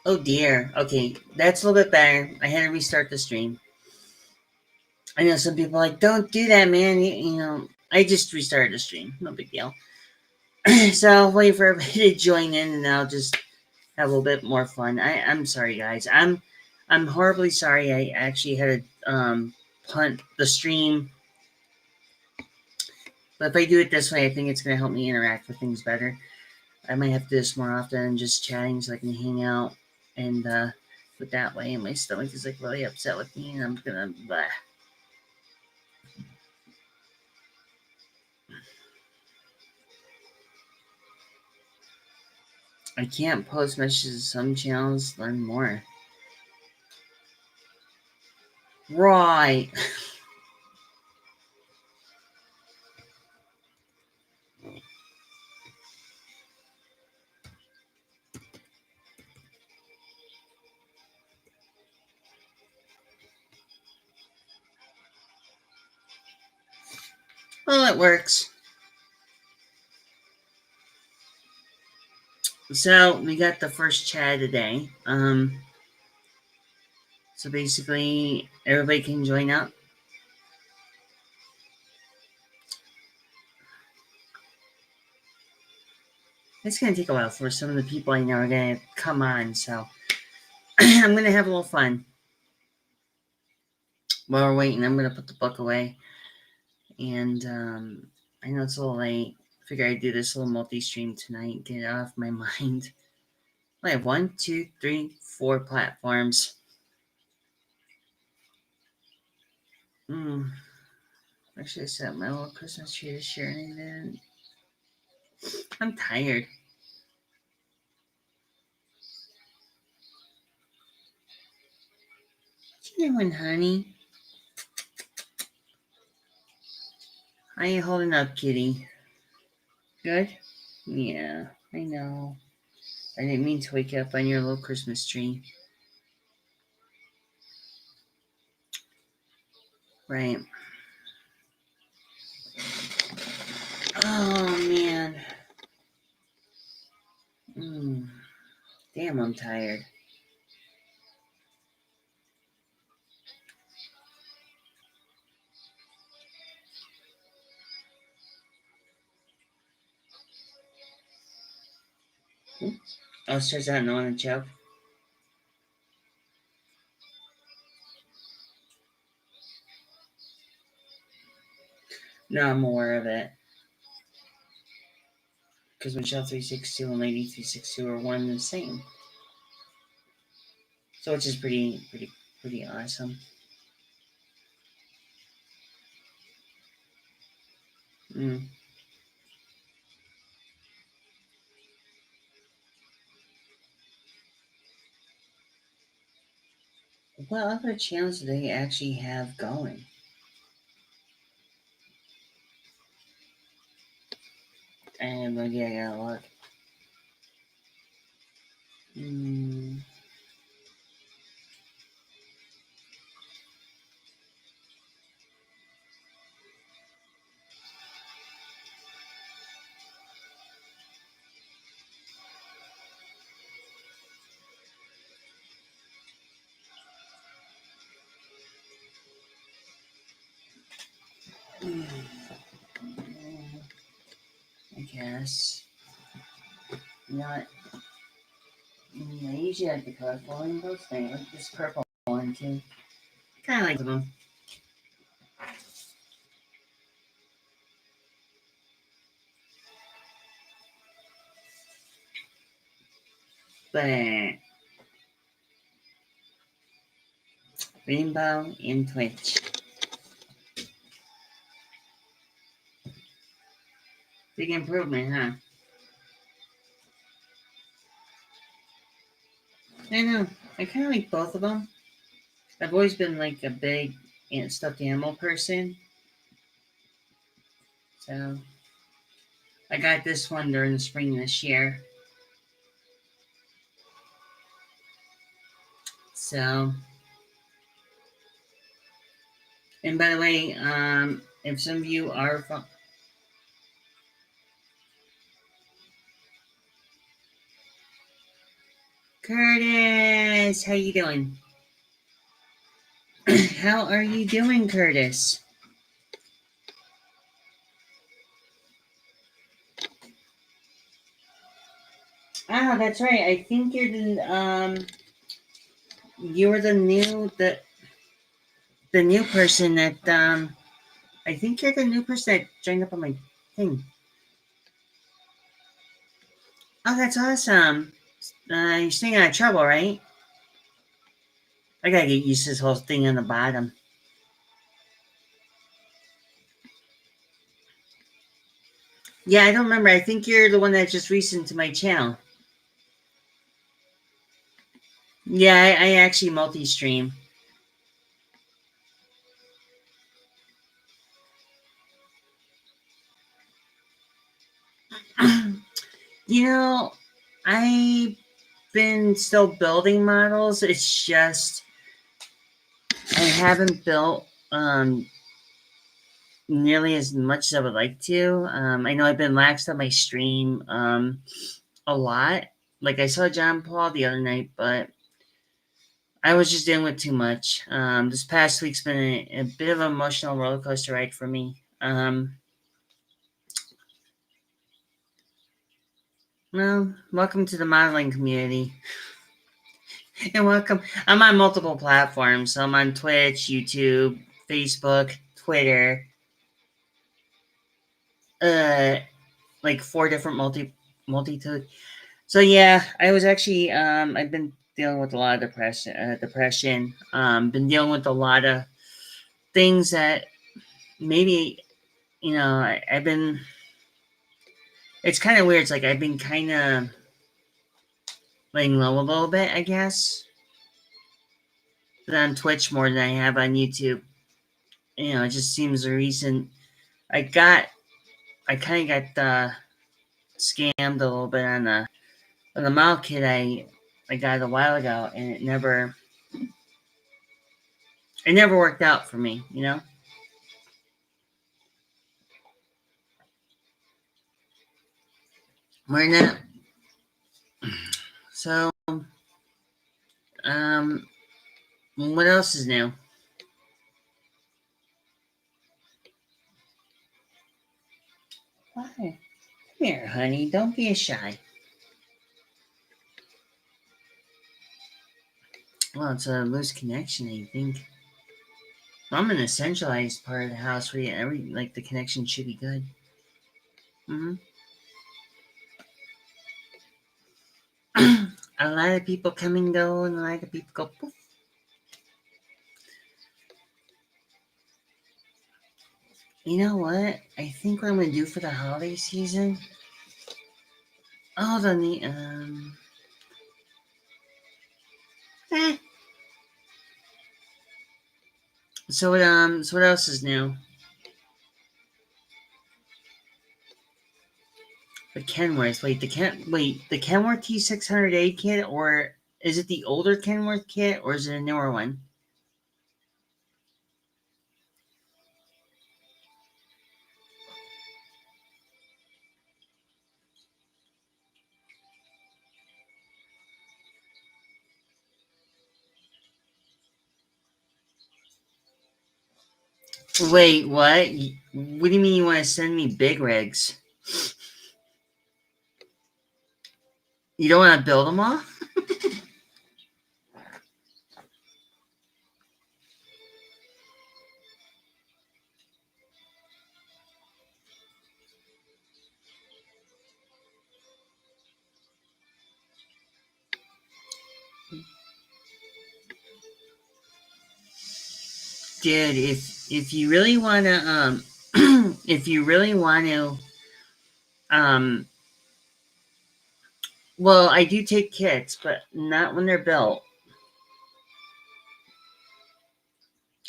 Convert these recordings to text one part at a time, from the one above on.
Oh dear. Okay, that's a little bit better. I had to restart the stream. I know some people are like, don't do that, man. I just restarted the stream. No big deal. So I'll wait for everybody to join in, and I'll just have a little bit more fun. I'm sorry, guys. I'm horribly sorry. I actually had to punt the stream, but if I do it this way, I think it's going to help me interact with things better. I might have to do this more often than just chatting, so I can hang out and put that way. And my stomach is like really upset with me, and I'm gonna. Blah. I can't post messages. Some channels learn more. Right. Well, it works. So we got the first chat today. So basically, everybody can join up. It's gonna take a while for some of the people I know are gonna come on. So I'm gonna have a little fun while we're waiting. I'm gonna put the book away, and I know it's a little late. Figure I'd do this little multi-stream tonight. Get it off my mind. I have 1, 2, 3, 4 platforms. I should have set my little Christmas tree this year, and I didn't. I'm tired. What you doing, honey? How you holding up, kitty? Good? Yeah, I know. I didn't mean to wake you up on your little Christmas tree. Right. Oh, man. Damn, I'm tired. Oh, starts out knowing a joke. No, I'm aware of it. Because Michelle 362 and Lady 362 are one and the same. So which is pretty awesome. What other channels do they actually have going? I have no idea. I gotta look. I guess. Not. I usually like the colorful rainbows. I like this purple one too. Kind of like them. But rainbow in Twitch. Big improvement, huh? I know. I kind of like both of them. I've always been like a big stuffed animal person. So I got this one during the spring this year. So, and by the way, if some of you are from, Curtis, how you doing? How are you doing, Curtis? Oh, that's right. I think you were the new person that I think you're the new person that joined up on my thing. Oh, that's awesome. You're staying out of trouble, right? I gotta get used to this whole thing on the bottom. Yeah, I don't remember. I think you're the one that just recent to my channel. Yeah, I actually multi-stream. You know, I've been still building models. It's just I haven't built nearly as much as I would like to. I know I've been laxed on my stream a lot. Like I saw John Paul the other night, but I was just dealing with too much. This past week's been a bit of an emotional roller coaster ride for me. Well, welcome to the modeling community. And welcome. I'm on multiple platforms. So I'm on Twitch, YouTube, Facebook, Twitter, uh, like four different multi. So yeah, I was actually I've been dealing with a lot of depression. Been dealing with a lot of things that maybe I've been. It's kind of weird. It's like I've been kind of laying low a little bit, I guess, on Twitch more than I have on YouTube. It just seems the reason I got I kind of got scammed a little bit on the model kit I got a while ago, and it never worked out for me. We're not. So um, what else is new? Why? Come here, honey. Don't be shy. Well, it's a loose connection, I think. I'm in a centralized part of the house where the connection should be good. hmm A lot of people come and go, and a lot of people go poof. You know what? I think what I'm gonna do for the holiday season. Oh, eh. So what else is new? The Kenworth. The Kenworth T600A kit, or is it the older Kenworth kit, or is it a newer one? Wait, what? What do you mean you want to send me big rigs? You don't want to build them all? Dude, if you really want to if you really want to um well, I do take kits, but not when they're built.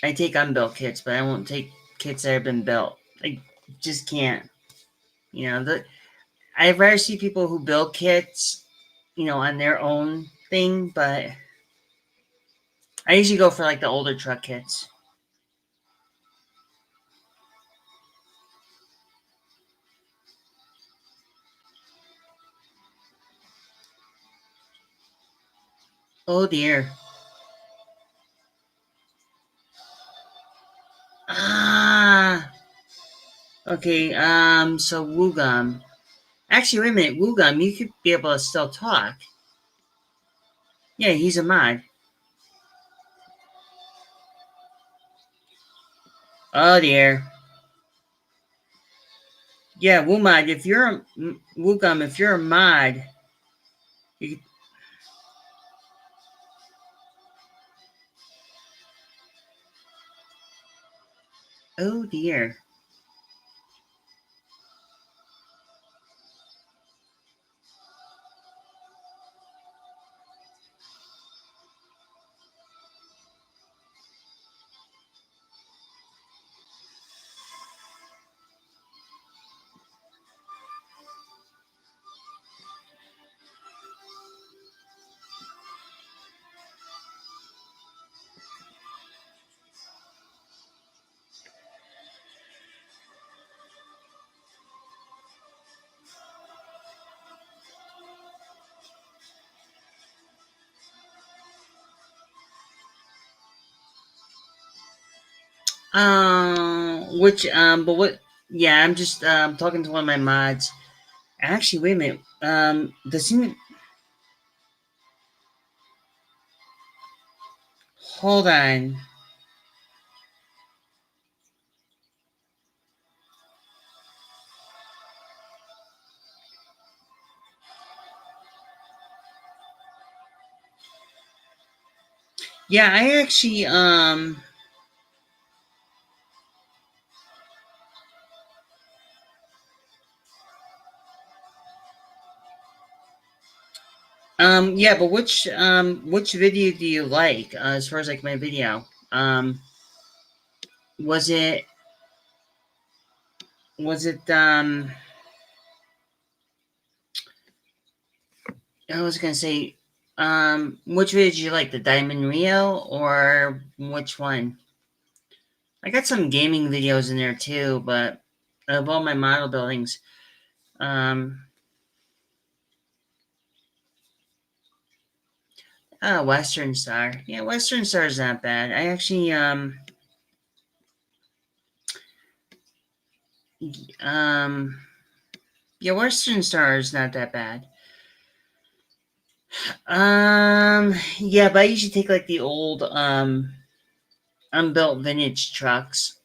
I take unbuilt kits, but I won't take kits that have been built. I just can't. I'd rather see people who build kits, on their own thing, but I usually go for like the older truck kits. Oh dear. Ah. Okay. So Wugum. Actually, wait a minute. Wugum, you could be able to still talk. Yeah, he's a mod. Oh dear. Yeah, Wumod. If you're a Wugum, if you're a mod, you, oh dear. But what? Yeah, I'm just talking to one of my mods. Actually, wait a minute. Does he? Hold on. Yeah, I actually yeah, but which video do you like as far as like my video? Was it was it I was gonna say which video did you like, the Diamond Rio or which one? I got some gaming videos in there too, but of all my model buildings, um, Western Star. Yeah, Western Star is not bad. I actually, um, yeah, Western Star is not that bad. Yeah, but I usually take like the old, unbuilt vintage trucks.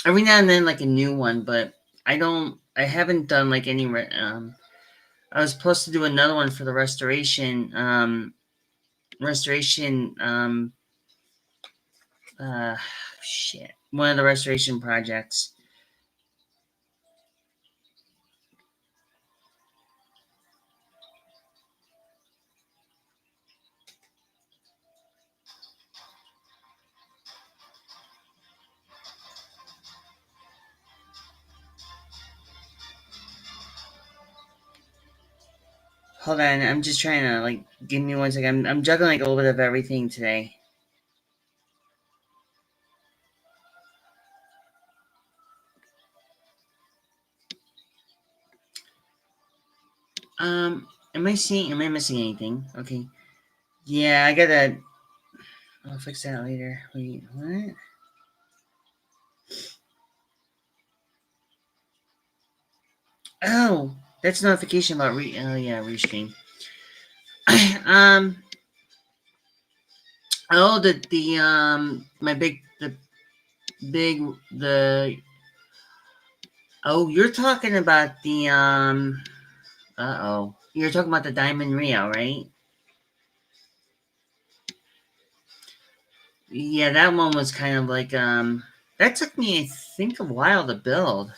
Every now and then, like a new one, but I haven't done like any, I was supposed to do another one for the restoration, uh, shit, one of the restoration projects. Hold on, I'm just trying to like give me one second. I'm juggling like a little bit of everything today. Am I missing anything? Okay. Yeah, I gotta. I'll fix that later. Wait, what? Oh, that's notification about oh yeah, restream. um. Oh, my big the. Oh, you're talking about the oh, you're talking about the Diamond Rio, right? Yeah, that one was kind of like that took me, I think, a while to build.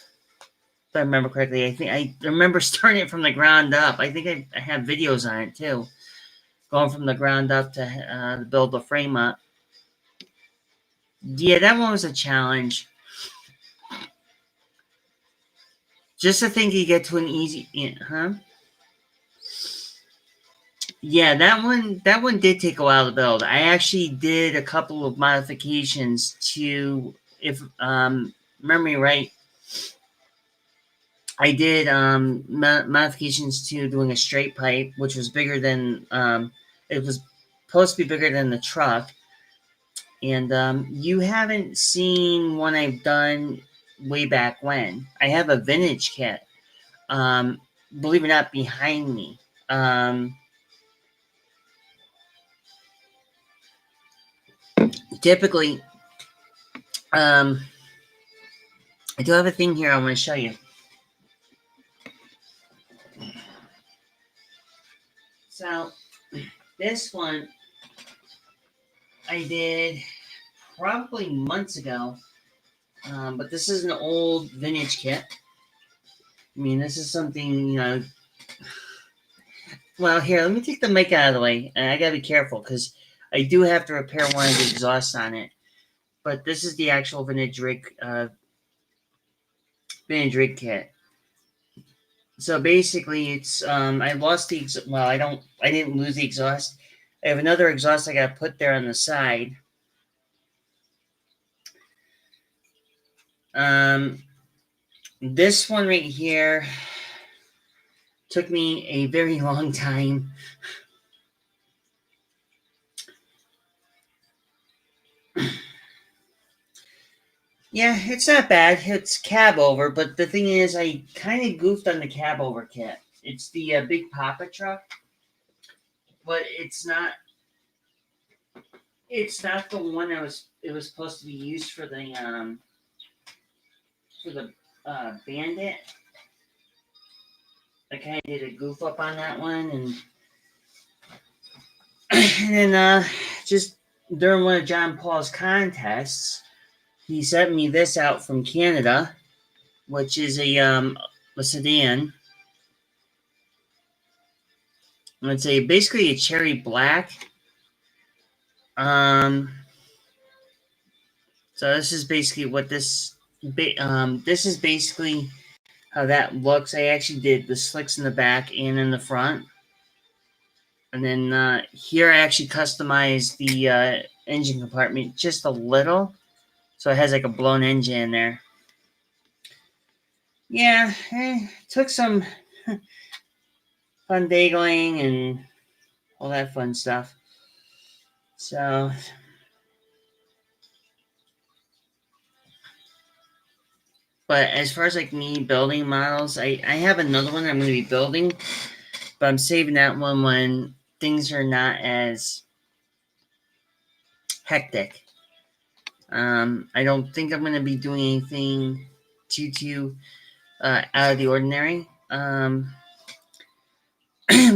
If I remember correctly, I think I remember starting it from the ground up. I think I have videos on it too, going from the ground up to build the frame up. Yeah, that one was a challenge. Just to think you get to an easy, huh? Yeah, that one did take a while to build. I actually did a couple of modifications to, if memory right, I did modifications to doing a straight pipe, which was bigger than It was supposed to be bigger than the truck. And you haven't seen one I've done way back when. I have a vintage kit. Um, Believe it or not, behind me. Typically, I do have a thing here I want to show you. So, this one I did probably months ago, but this is an old vintage kit. I mean, this is something, you know. Well, here, let me take the mic out of the way. And I gotta be careful because I do have to repair one of the exhausts on it. But this is the actual vintage rig kit. So basically, it's I lost the I didn't lose the exhaust. I have another exhaust I got to put there on the side. This one right here took me a very long time. Yeah, it's not bad. It's cab over, but the thing is, I kind of goofed on the cab over kit. It's the Big Papa truck, but it's not. It's not the one that was. It was supposed to be used for the Bandit. I kind of did a goof up on that one, and and then just during one of John Paul's contests, he sent me this out from Canada, which is a sedan. It's basically a cherry black. So this is basically what this is basically how that looks. I actually did the slicks in the back and in the front. And then here I actually customized the engine compartment just a little. So it has like a blown engine in there. Yeah, took some fundagling and all that fun stuff. So, but as far as like me building models, I have another one I'm going to be building, but I'm saving that one when things are not as hectic. I don't think I'm going to be doing anything too out of the ordinary. But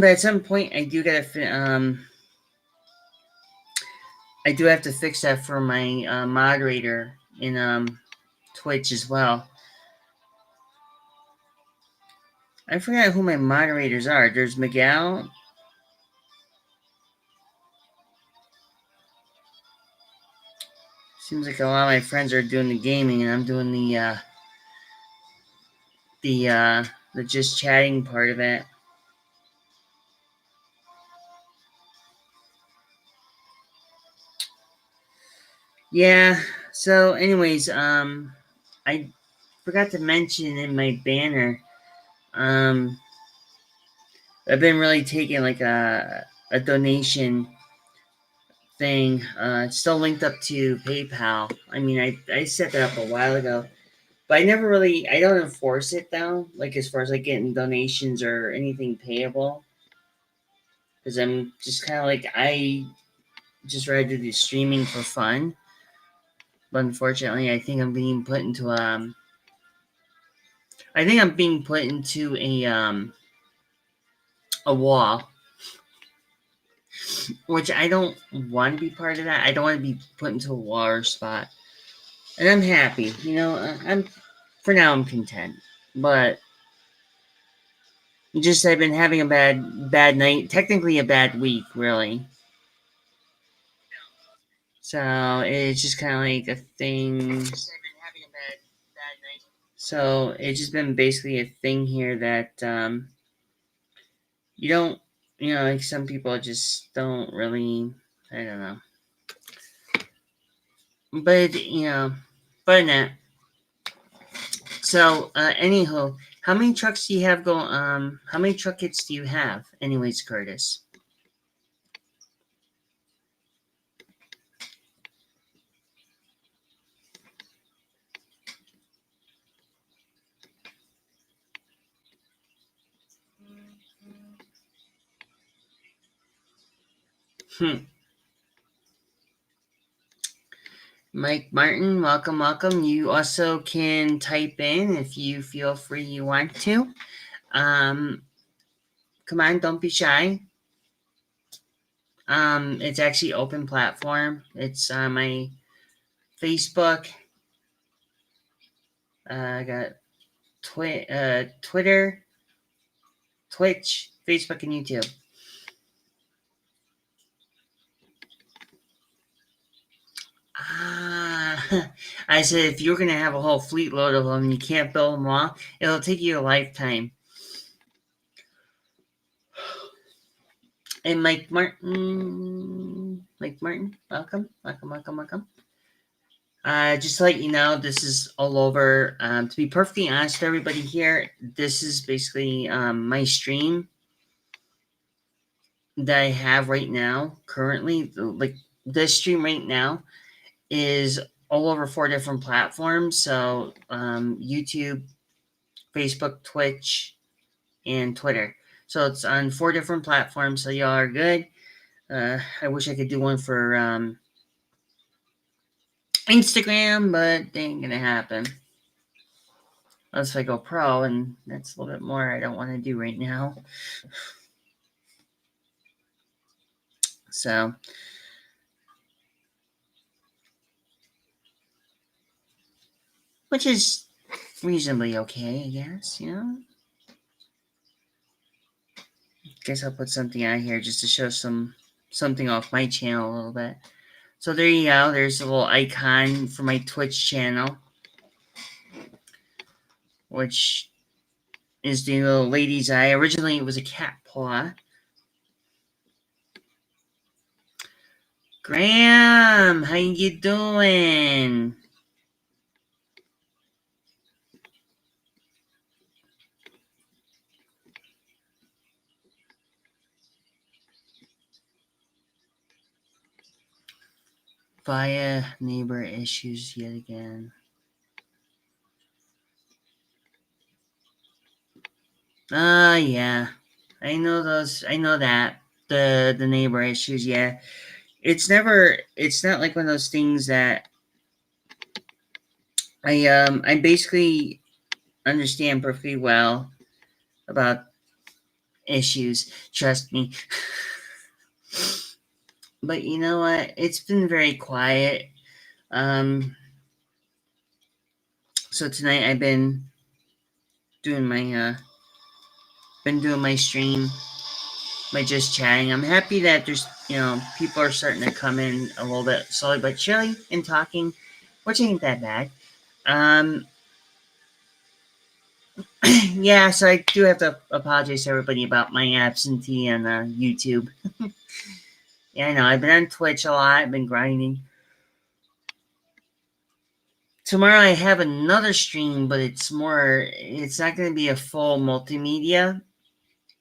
at some point, I do have to fix that for my moderator in Twitch as well. I forgot who my moderators are. There's Miguel. Seems like a lot of my friends are doing the gaming, and I'm doing the just chatting part of it. Yeah. So, anyways, I forgot to mention in my banner, I've been really taking like a donation thing. It's still linked up to PayPal. I mean, I set that up a while ago, but I don't enforce it though. Like as far as like getting donations or anything payable, because I'm just kind of like I just rather do streaming for fun. But unfortunately, I think I'm being put into a wall, which I don't want to be part of that. I don't want to be put into a wall or spot, and I'm happy. You know, for now I'm content, but just I've been having a bad night, technically a bad week, really. So it's just kind of like a thing. So it's just been basically a thing here that you don't, like some people just don't really, I don't know. But, but that. So, anyhow, how many trucks do you have how many truck kits do you have, anyways, Curtis? Mike Martin, welcome, welcome. You also can type in if you feel free you want to. Come on, don't be shy. It's actually open platform. It's on my Facebook. I got Twitter, Twitch, Facebook, and YouTube. I said if you're gonna have a whole fleet load of them and you can't build them all, it'll take you a lifetime. And Mike Martin, welcome, welcome, welcome, welcome. Just to let you know, this is all over. To be perfectly honest with everybody here, this is basically my stream that I have right now. Currently, like this stream right now is all over 4 different platforms. So YouTube, Facebook, Twitch, and Twitter. So it's on 4 different platforms. So y'all are good. I wish I could do one for Instagram, but they ain't gonna happen. Unless I go pro, and that's a little bit more I don't want to do right now. So, which is reasonably okay, I guess, you know? Guess I'll put something out here just to show something off my channel a little bit. So there you go. There's a little icon for my Twitch channel, which is the little lady's eye. Originally, it was a cat paw. Graham, how you doing? Via neighbor issues yet again. Yeah. I know those. I know that. The neighbor issues, yeah. It's not like one of those things that I basically understand perfectly well about issues. Trust me. But you know what? It's been very quiet. So tonight I've been doing my stream, my just chatting. I'm happy that there's people are starting to come in a little bit slowly but surely and talking, which ain't that bad. Yeah, so I do have to apologize to everybody about my absentee on YouTube. Yeah, I know. I've been on Twitch a lot. I've been grinding. Tomorrow I have another stream, but it's not going to be a full multimedia.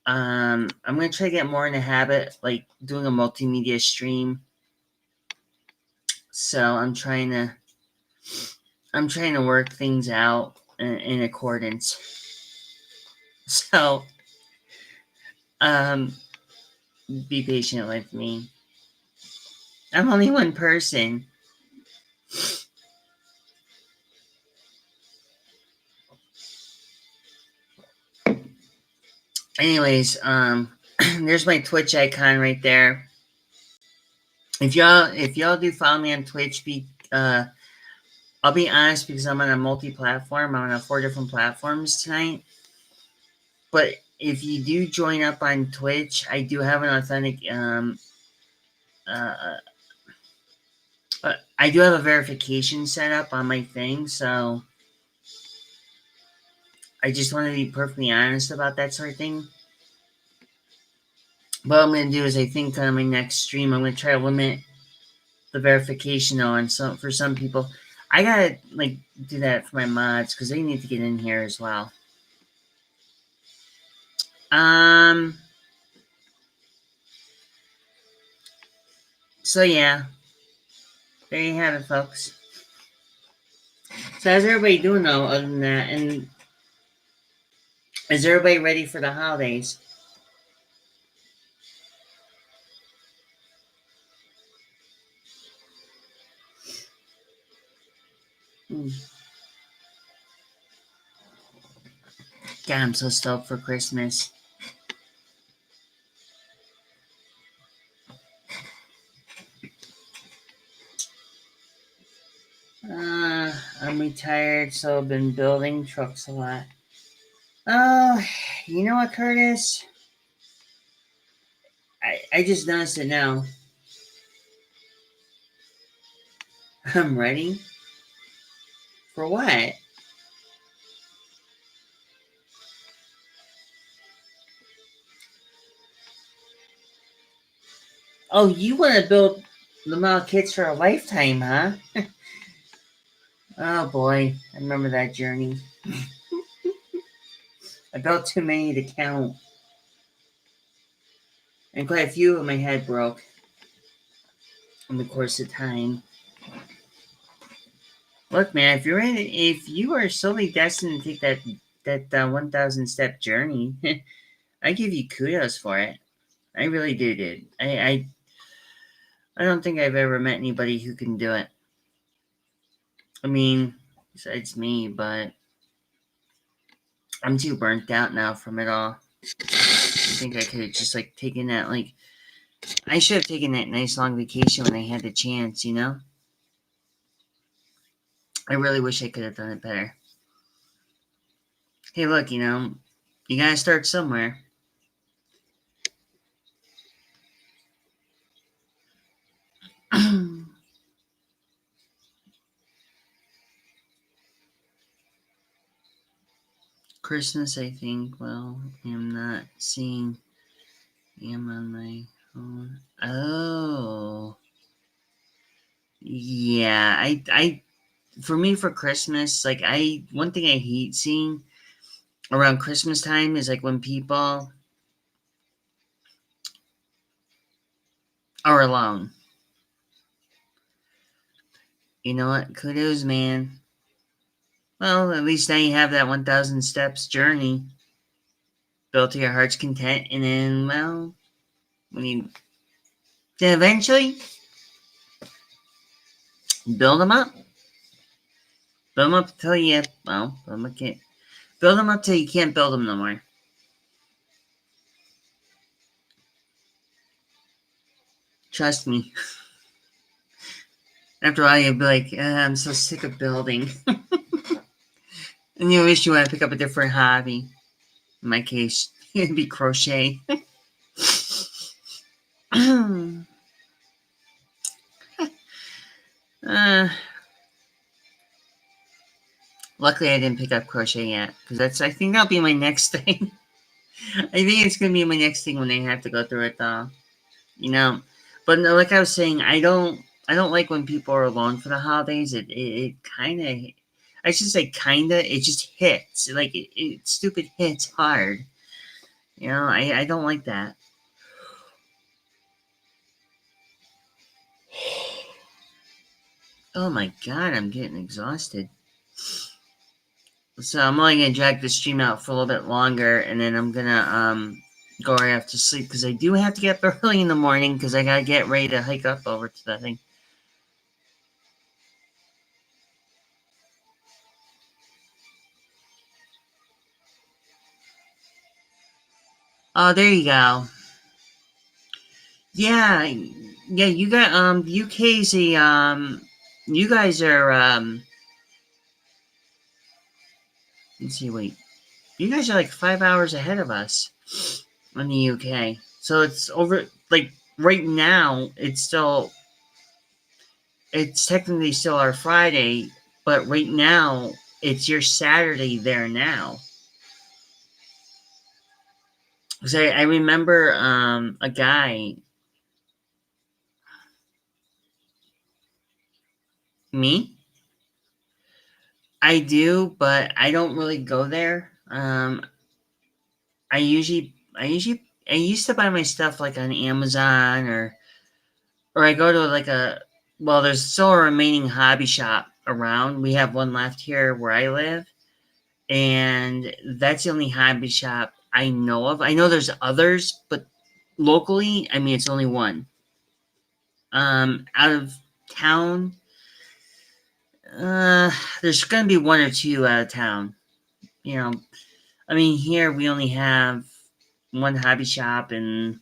I'm going to try to get more in the habit, like doing a multimedia stream. So I'm trying to work things out in accordance. So, be patient with me. I'm only one person. Anyways, there's my Twitch icon right there. If y'all do follow me on Twitch, I'll be honest because I'm on a multi-platform. I'm on 4 different platforms tonight. But if you do join up on Twitch, I do have an authentic. I do have a verification set up on my thing, so I just want to be perfectly honest about that sort of thing. What I'm going to do is, I think on my next stream, I'm going to try to limit the verification on for some people. I gotta do that for my mods because they need to get in here as well. So yeah, there you have it, folks. So how's everybody doing though? Other than that, and is everybody ready for the holidays? God, I'm so stoked for Christmas. I'm retired, so I've been building trucks a lot. Oh, you know what, Curtis? I just noticed it now. I'm ready. For what? Oh, you want to build the model kits for a lifetime, huh? Oh boy, I remember that journey. I built too many to count. And quite a few of my head broke in the course of time. Look, man, if you are solely destined to take that 1,000 step journey, I give you kudos for it. I really do, dude. I don't think I've ever met anybody who can do it. I mean, besides me, but I'm too burnt out now from it all. I think I could have just like taken that like I should have taken that nice long vacation when I had the chance, you know? I really wish I could have done it better. Hey, look, you gotta start somewhere. Christmas, I think. Well, I'm not seeing him on my phone. Oh, yeah. For me, for Christmas, like one thing I hate seeing around Christmas time is like when people are alone. You know what? Kudos, man. Well, at least now you have that 1,000 steps journey built to your heart's content, and then, well, when you then eventually build them up. Build them up till you, well, build them up till you can't build them no more. Trust me. After a while, you'll be like, I'm so sick of building. And you wish you want to pick up a different hobby. In my case, it'd be crochet. uh, Luckily, I didn't pick up crochet yet because I think that'll be my next thing. I think it's gonna be my next thing when I have to go through it, though. You know, but no, like I was saying, I don't like when people are alone for the holidays. It kind of, I should say, kinda. It just hits like it stupid hits hard. I don't like that. Oh my god, I'm getting exhausted. So I'm only gonna drag the stream out for a little bit longer, and then I'm gonna go right off to sleep because I do have to get up early in the morning because I gotta get ready to hike up over to that thing. Oh, there you go. Yeah, yeah. You got UK's a You guys are Let's see. Wait, you guys are like 5 hours ahead of us in the UK. So it's over. Like right now, it's technically still our Friday, but right now it's your Saturday there now. Because I remember a guy. Me? I do, but I don't really go there. I used to buy my stuff like on Amazon or I go to like well, there's still a remaining hobby shop around. We have one left here where I live, and that's the only hobby shop I know of. I know there's others, but locally, I mean, it's only one. Out of town, Uh, there's going to be one or two out of town. You know, I mean, here we only have one hobby shop, and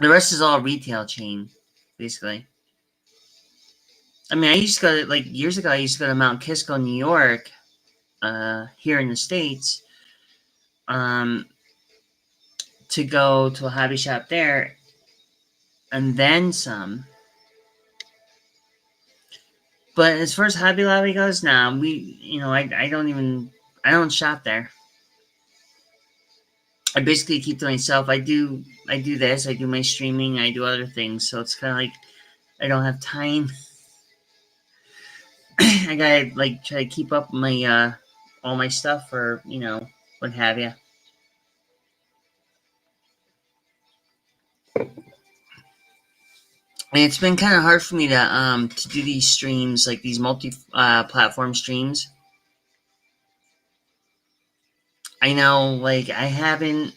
the rest is all retail chain, basically. I mean, I used to go to, like, years ago, I used to go to Mount Kisco, New York, here in the States, um, to go to a hobby shop there, and then some. But as far as Hobby Lobby goes, nah, I don't even, I don't shop there. I basically keep to myself. I do this, I do my streaming, I do other things, so it's kind of like I don't have time. I gotta like try to keep up my all my stuff or what have you. And it's been kind of hard for me to do these streams, like these multi platform streams. I know, like I haven't.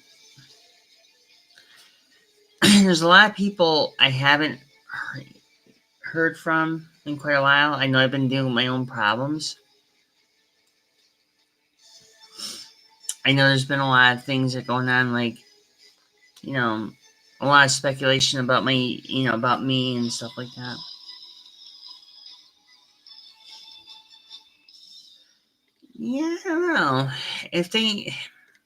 There's a lot of people I haven't heard from in quite a while. I know I've been dealing with my own problems. I know there's been a lot of things that are going on, like you know, a lot of speculation about about me and stuff like that. Yeah, I don't know if they.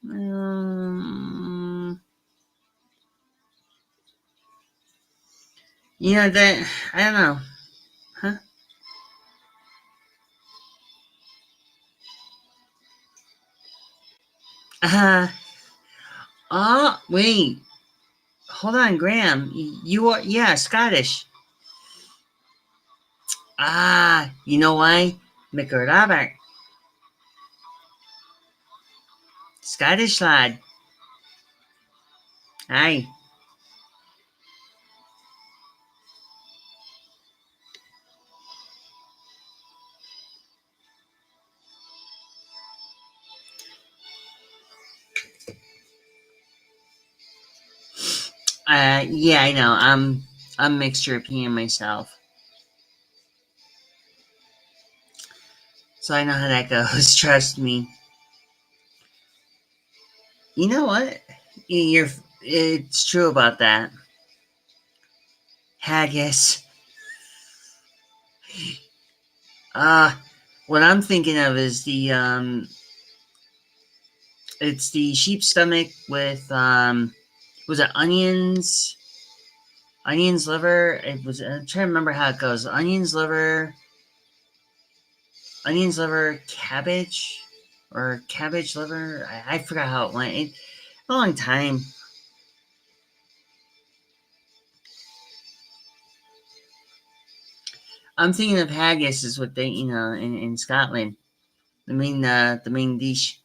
Um, that I don't know, huh? Uh, wait, hold on, Graham. You are Scottish. You know why? McGrath, Scottish lad. Aye. Yeah, I know. I'm mixed European myself, so I know how that goes. Trust me. You know what? You're. It's true about that. Haggis. Uh, what I'm thinking of is it's the sheep stomach with was it onions liver? It was. I'm trying to remember how it goes. Onions liver, cabbage, or cabbage liver. I forgot how it went. A long time. I'm thinking of haggis is what they in Scotland, the main dish.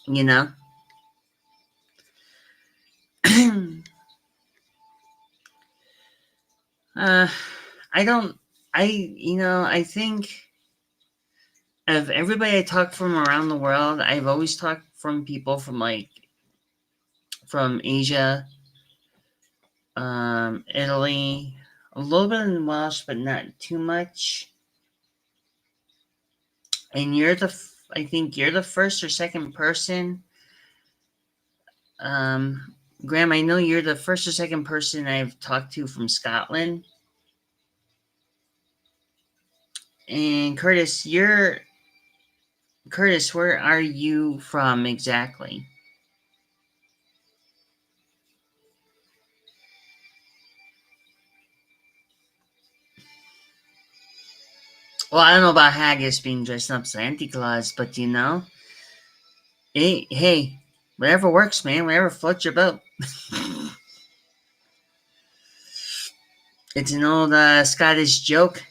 You know. uh, I don't. I think of everybody I talk from around the world. I've always talked from people from Asia, Italy, a little bit in Welsh, but not too much. And I think you're the first or second person. Graham, I know you're the first or second person I've talked to from Scotland. And Curtis, where are you from exactly? Well, I don't know about haggis being dressed up as Santa Claus, but hey, whatever works, man. Whatever floats your boat. It's an old Scottish joke.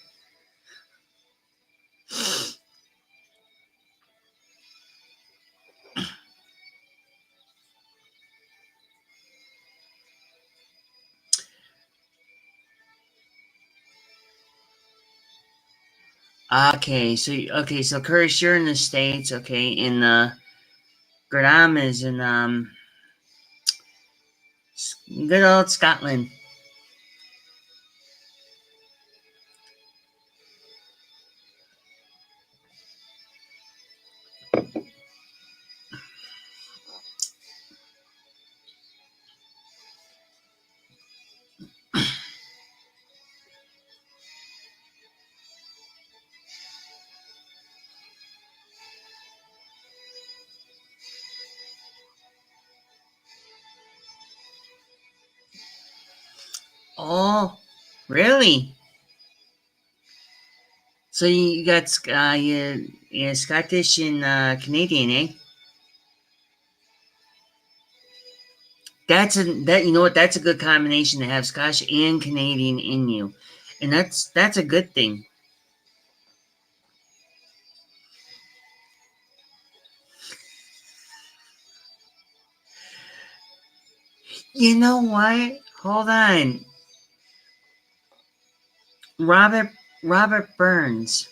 So Curtis, you're in the States, okay, in Graham is in good old Scotland. Oh, really? So you got you Scottish and Canadian, eh? That you know what? That's a good combination to have Scottish and Canadian in you, and that's a good thing. You know what? Hold on, Robert Robert Burns.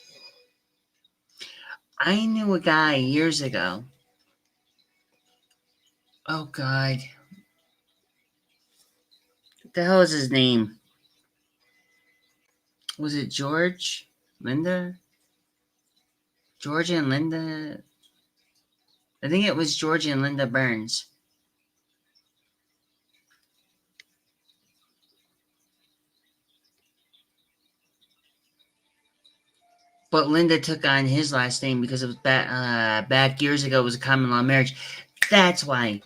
I knew a guy years ago. Oh God, what the hell is his name? Was it George? Linda? George and Linda? I think it was George and Linda Burns. But Linda took on his last name because it was back years ago. It was a common law marriage. That's why.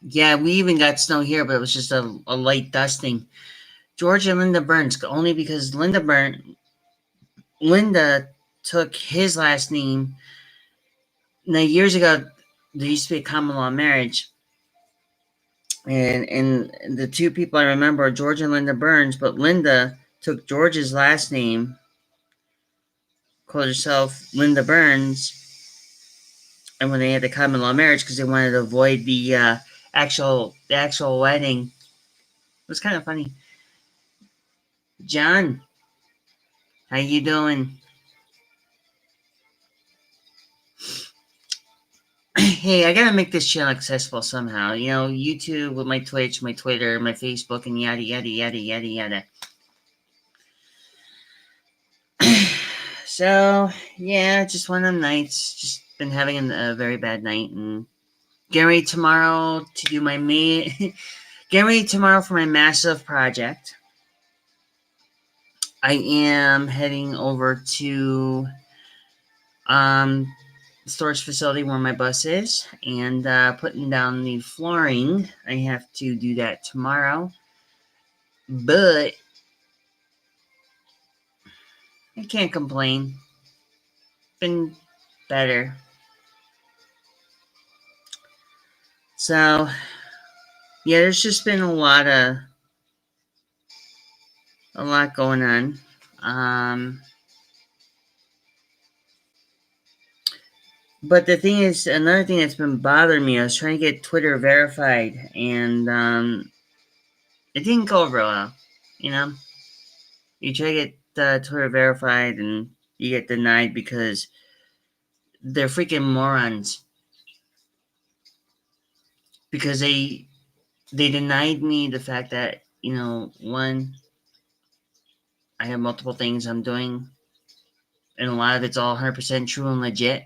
Yeah, we even got snow here, but it was just a light dusting. George and Linda Burns, only because Linda took his last name. Now, years ago, there used to be a common law marriage, and the two people I remember are George and Linda Burns, but Linda took George's last name, called herself Linda Burns, and when they had the common law marriage, because they wanted to avoid the actual wedding, it was kind of funny. John, how you doing? Hey, I gotta make this channel accessible somehow. You know, YouTube with my Twitch, my Twitter, my Facebook, and yada yada yada yada yada. So yeah, just one of them nights. Just been having a very bad night, and getting ready tomorrow to do my getting ready tomorrow for my massive project. I am heading over to the storage facility where my bus is and putting down the flooring. I have to do that tomorrow, but I can't complain. Been better. So yeah, there's just been a lot going on. Um, but the thing is, another thing that's been bothering me, I was trying to get Twitter verified, and it didn't go over well. You know, you try to get Twitter verified, and you get denied because they're freaking morons. Because they denied me the fact that one, I have multiple things I'm doing, and a lot of it's all 100% true and legit.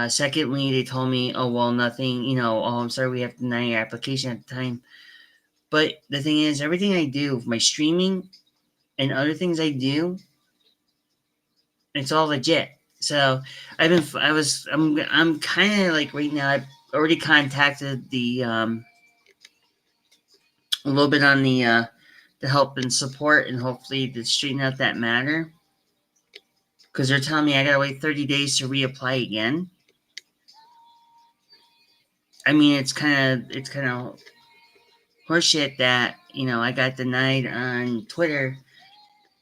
Secondly, they told me, oh, well, nothing, oh, I'm sorry, we have to deny your application at the time. But the thing is, everything I do, my streaming and other things I do, it's all legit. So I'm kind of like right now, I've already contacted a little bit on the help and support and hopefully to straighten out that matter. Because they're telling me I gotta wait 30 days to reapply again. I mean, it's kind of horseshit that I got denied on Twitter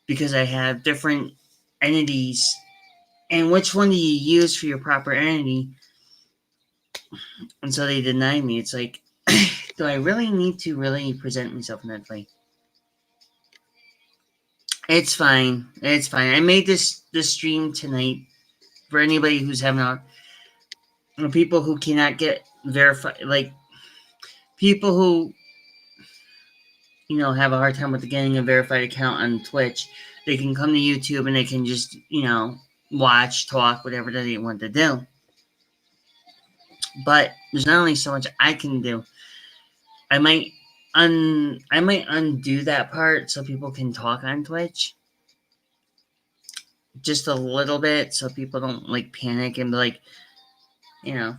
because I have different entities, and which one do you use for your proper entity? And so they denied me. It's like, do I really need to really present myself in that way? It's fine. It's fine. I made this stream tonight for anybody who's having people who cannot get verified, like people who have a hard time with getting a verified account on Twitch. They can come to YouTube and they can just watch, talk, whatever they want to do. But there's not only so much I can do. I might undo that part so people can talk on Twitch just a little bit, so people don't like panic and be like, you know.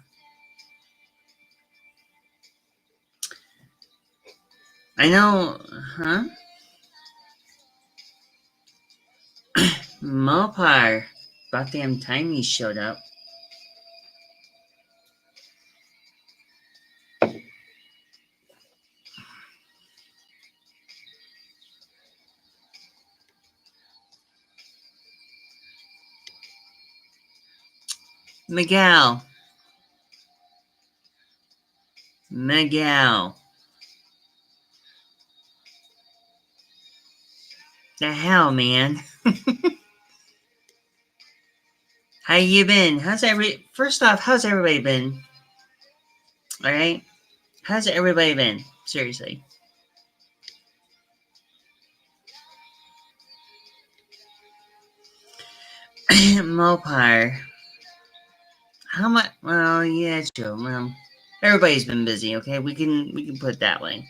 I know, huh? Mopar. About damn time he showed up. Miguel. Miguel. The hell, man? How you been? First off, how's everybody been? Alright? How's everybody been? Seriously. Mopar. How much? Well, yeah, it's true. Well, everybody's been busy. Okay, we can put it that way.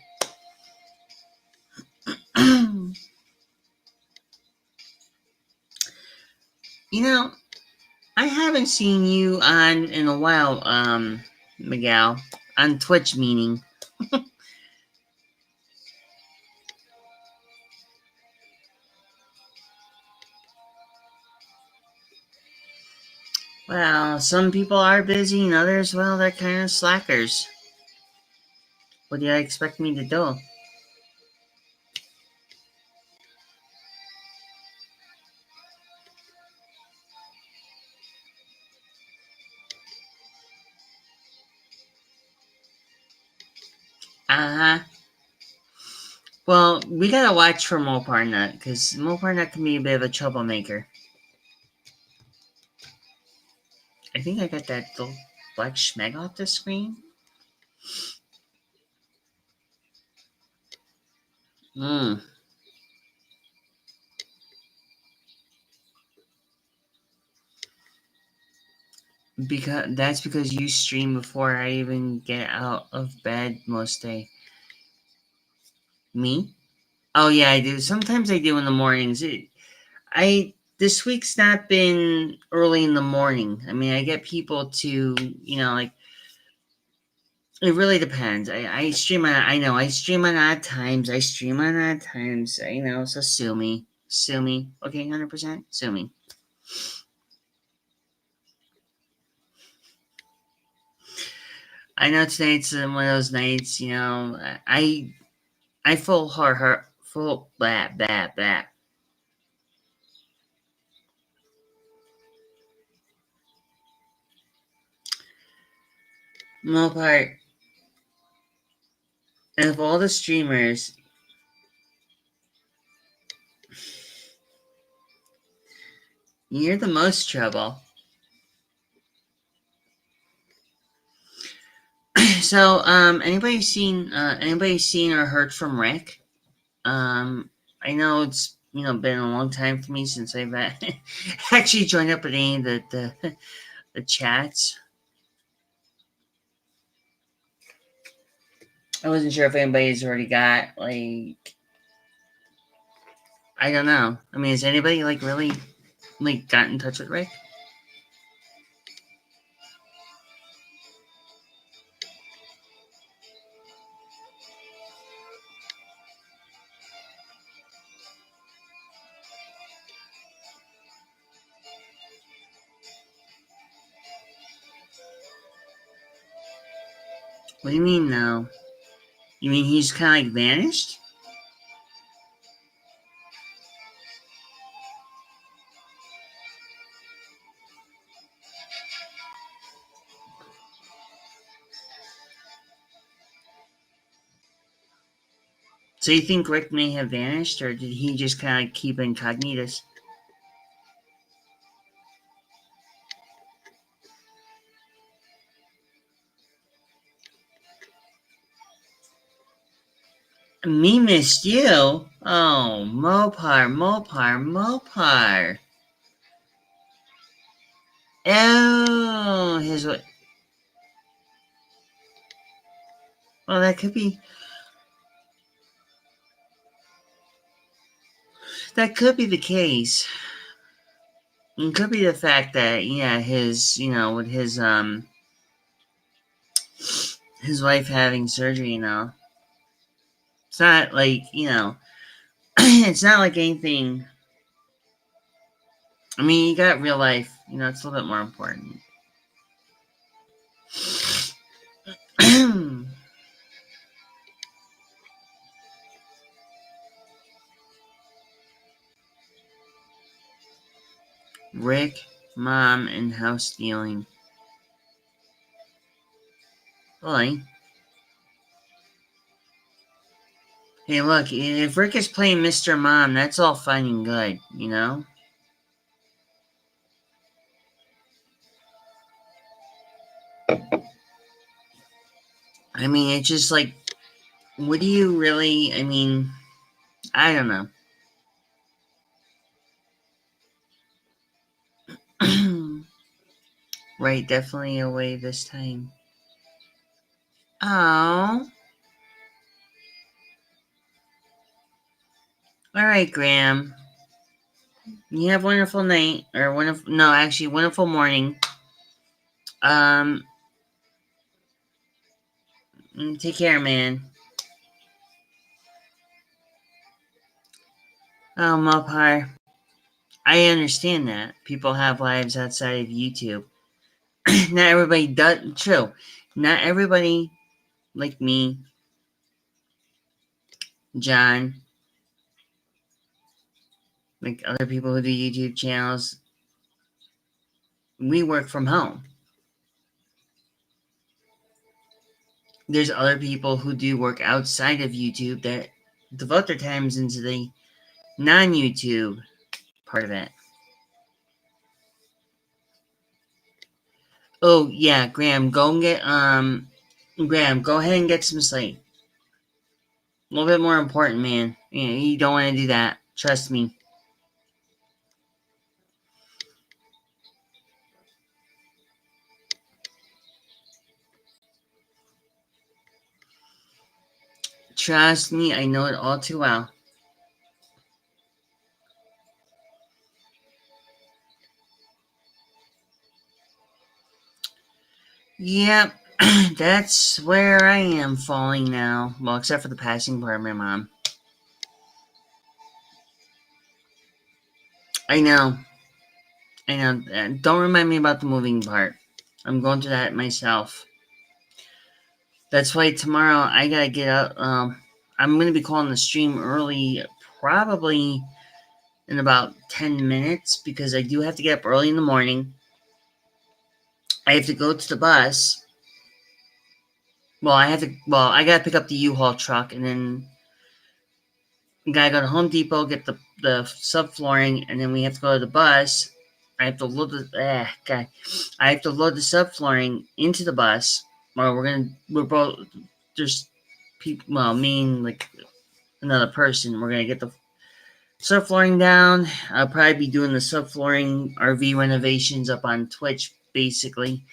You know, I haven't seen you on in a while, Miguel, on Twitch. Meaning, well, some people are busy, and others, well, they're kind of slackers. What do you expect me to do? Uh huh. Well, we gotta watch for Mopar Nut because Mopar Nut can be a bit of a troublemaker. I think I got that little black schmeg off the screen. Hmm. Because you stream before I even get out of bed most day. Me? Oh yeah, I do. Sometimes I do in the mornings. I this week's not been early in the morning. I mean, I get people to like it really depends. I stream on. I know I stream on odd times. I stream on odd times. I know. So sue me. Okay, 100%. Sue me. I know tonight's one of those nights. I full blah blah blah. Mopar, and of all the streamers, you're the most trouble. So, anybody seen or heard from Rick? I know it's been a long time for me since I've actually joined up with any of the chats. I wasn't sure if anybody's already got like I don't know. I mean, has anybody like really like got in touch with Rick? What do you mean now? You mean he's kind of like vanished? So you think Rick may have vanished, or did he just kind of keep incognitus? Me missed you. Oh, Mopar. Oh, his what? Well, that could be the case. It could be the fact that his with his wife having surgery now. It's not like, it's not like anything. I mean, you got real life, it's a little bit more important. Rick, mom, and house stealing. Really? Hey, look, if Rick is playing Mr. Mom, that's all fine and good, I mean, it's just like, what do you really, I mean, I don't know. Right, definitely away this time. Oh. Alright, Graham. You have a wonderful night, or wonderful morning. Um, take care, man. Oh, Mopar. I understand that. People have lives outside of YouTube. Not everybody does. True. Not everybody, like me, John, like other people who do YouTube channels, we work from home. There's other people who do work outside of YouTube that devote their times into the non-YouTube part of it. Oh yeah, Graham, go ahead and get some sleep. A little bit more important, man. You don't want to do that. Trust me. Trust me, I know it all too well. Yep, that's where I am falling now. Well, except for the passing part of my mom. I know. I know. Don't remind me about the moving part. I'm going through that myself. That's why tomorrow I gotta get up. I'm gonna be calling the stream early, probably in about 10 minutes, because I do have to get up early in the morning. I have to go to the bus. I gotta pick up the U-Haul truck, and then gotta go to Home Depot, get the subflooring, and then we have to go to the bus. I have to load the I have to load the subflooring into the bus. Well, we're both there's people. Well, me and like another person. We're gonna get the subflooring down. I'll probably be doing the subflooring RV renovations up on Twitch, basically.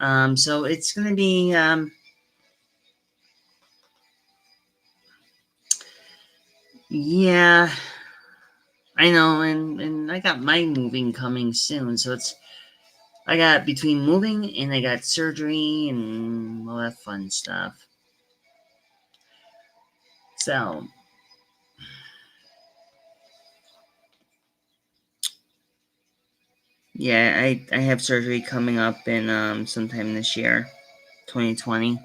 So it's gonna be yeah. I know, and I got my moving coming soon, so I got between moving and I got surgery and all that fun stuff. So yeah, I have surgery coming up in sometime this year, 2020.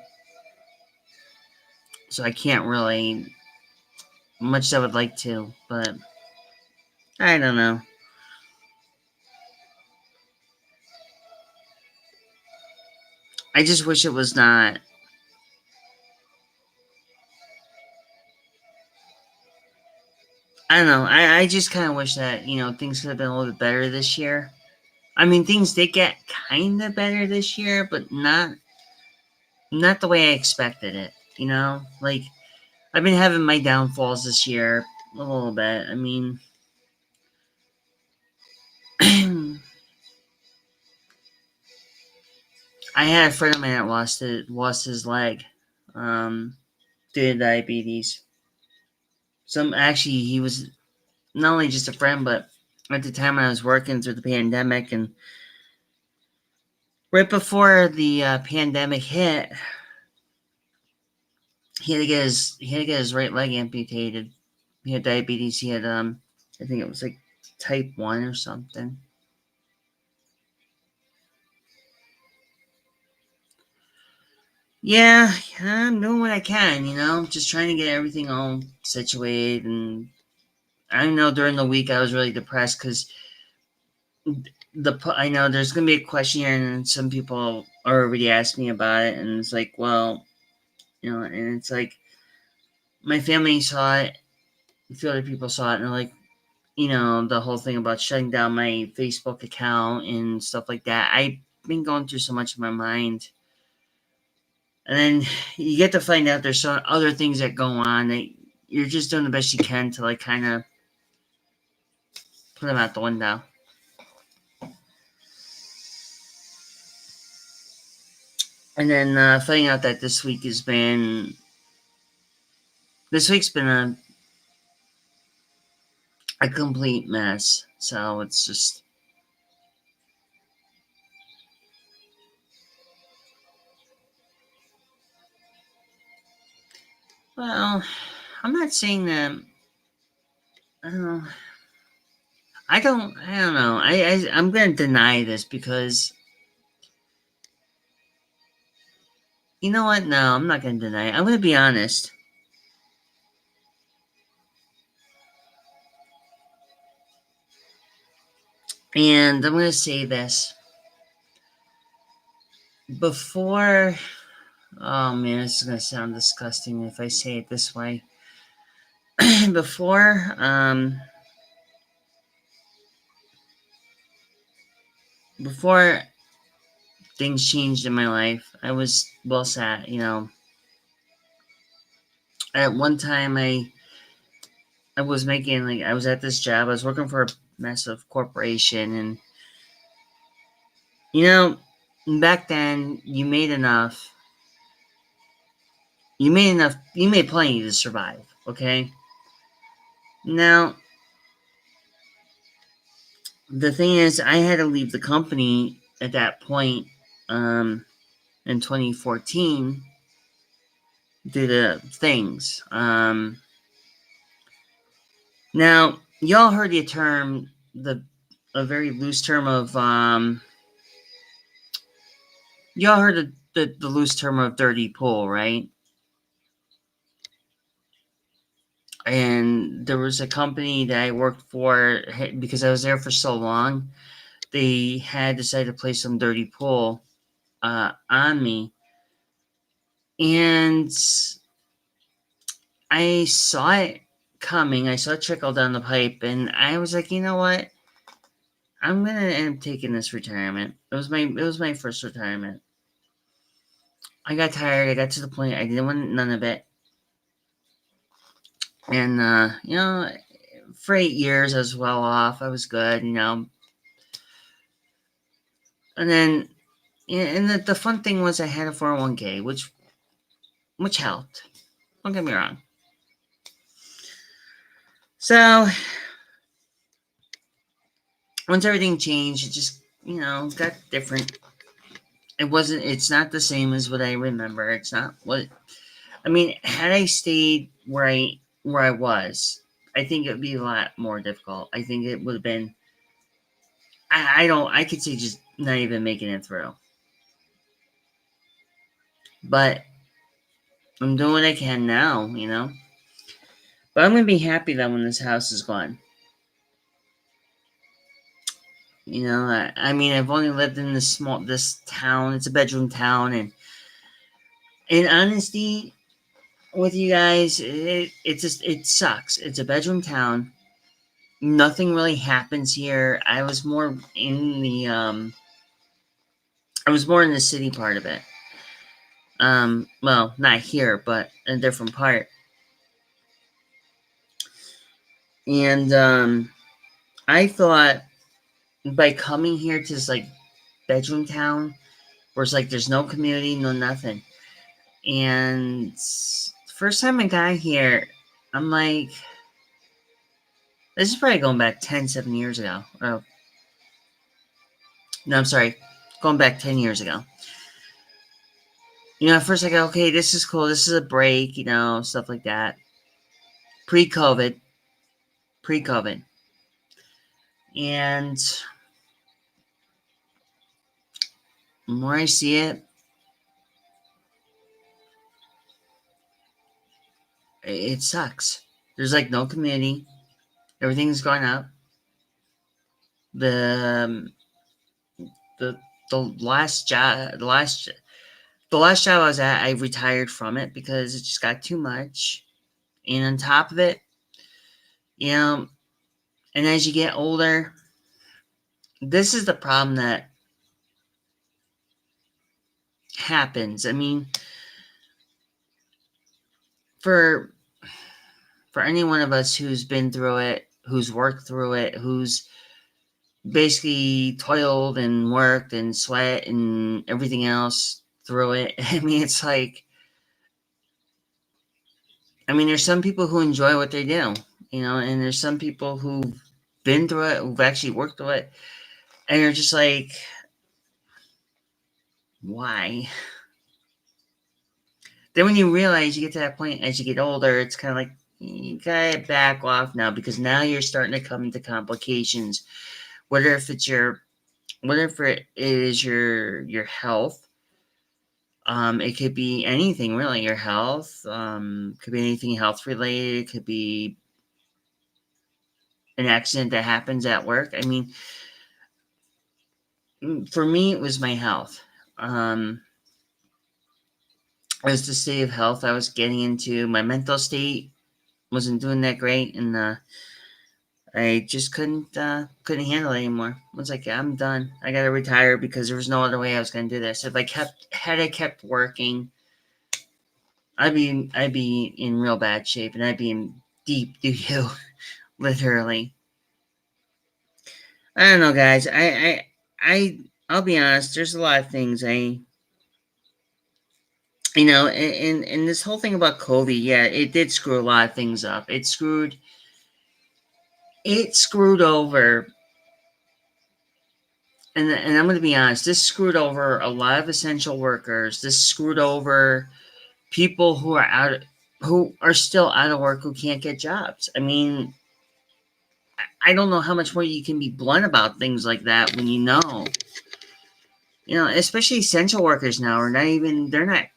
So I can't really much as I would like to, but I don't know. I just wish it was not. I don't know. I just kind of wish that, things could have been a little bit better this year. I mean, things did get kind of better this year, but not the way I expected it, Like, I've been having my downfalls this year a little bit. I mean, I had a friend of mine that lost his leg due to diabetes. He was not only just a friend, but at the time I was working through the pandemic, and right before the pandemic hit, he had to get his right leg amputated. He had diabetes. He had I think it was like type 1 or something. Yeah, I'm doing what I can, just trying to get everything all situated. And I know during the week I was really depressed because I know there's gonna be a question here, and some people already asked me about it, and it's like, well, and it's like my family saw it, a few other people saw it, and they're like, the whole thing about shutting down my Facebook account and stuff like that. I've been going through so much in my mind. And then you get to find out there's some other things that go on that you're just doing the best you can to like kind of put them out the window. And then finding out that this week's been a complete mess. So it's just, well, I'm not saying that. Uh, I don't know. I'm going to deny this because you know what? No, I'm not going to deny it. I'm going to be honest. And I'm going to say this. Before, oh man, this is going to sound disgusting if I say it this way. before, before things changed in my life, I was well set, At one time, I was making, like, I was at this job, I was working for a massive corporation, and, you know, back then, you made plenty to survive, okay? Now, the thing is, I had to leave the company at that point, in 2014 due to things. Now, y'all heard the term, a very loose term of, y'all heard the loose term of dirty pool, right? And there was a company that I worked for, because I was there for so long, they had decided to play some dirty pool on me. And I saw it coming. I saw it trickle down the pipe, and I was like, you know what? I'm gonna end up taking this retirement. It was my first retirement. I got tired. I got to the point I didn't want none of it. And for 8 years I was well off. I was good, And then, and the fun thing was I had a 401k, which helped. Don't get me wrong. So once everything changed, it just got different. It's not the same as what I remember. It's not what I mean. Had I stayed where I was, I think it would be a lot more difficult. I think it would have been. I could say just not even making it through. But I'm doing what I can now. But I'm gonna be happy that when this house is gone. I mean, I've only lived in this town. It's a bedroom town, and in honesty with you guys, it sucks. It's a bedroom town. Nothing really happens here. I was more in the city part of it. Well, not here, but a different part. And I thought by coming here to this like bedroom town where it's like there's no community, no nothing. And first time I got here, I'm like, this is probably going back 7 years ago. Oh, no, I'm sorry, going back 10 years ago. At first I go, okay, this is cool. This is a break, stuff like that. Pre-COVID. Pre-COVID. And the more I see it, it sucks. There's like no community. Everything's going up. The the the last job the last job I was at, I retired from it because it just got too much. And on top of it, you know, and as you get older, this is the problem that happens. I mean, for any one of us who's been through it, who's worked through it, who's basically toiled and worked and sweat and everything else through it. I mean, it's like, there's some people who enjoy what they do, and there's some people who've been through it, who've actually worked through it, and you're just like, why? Then when you realize, you get to that point as you get older, it's kind of like, you gotta back off now, because now you're starting to come into complications. Whether if it is your health, it could be anything really. Your health, could be anything health related. It could be an accident that happens at work. I mean, for me, it was my health. It was the state of health I was getting into. My mental state wasn't doing that great, and I just couldn't handle it anymore. I was like, I'm done. I gotta retire, because there was no other way I was gonna do this. If I kept working, I'd be in real bad shape, and I'd be in deep doo-doo, literally. I don't know, guys. I'll be honest. There's a lot of things and this whole thing about COVID, yeah, it did screw a lot of things up. It screwed over, and I'm going to be honest. This screwed over a lot of essential workers. This screwed over people who are still out of work, who can't get jobs. I mean, I don't know how much more you can be blunt about things like that when especially essential workers now are not even,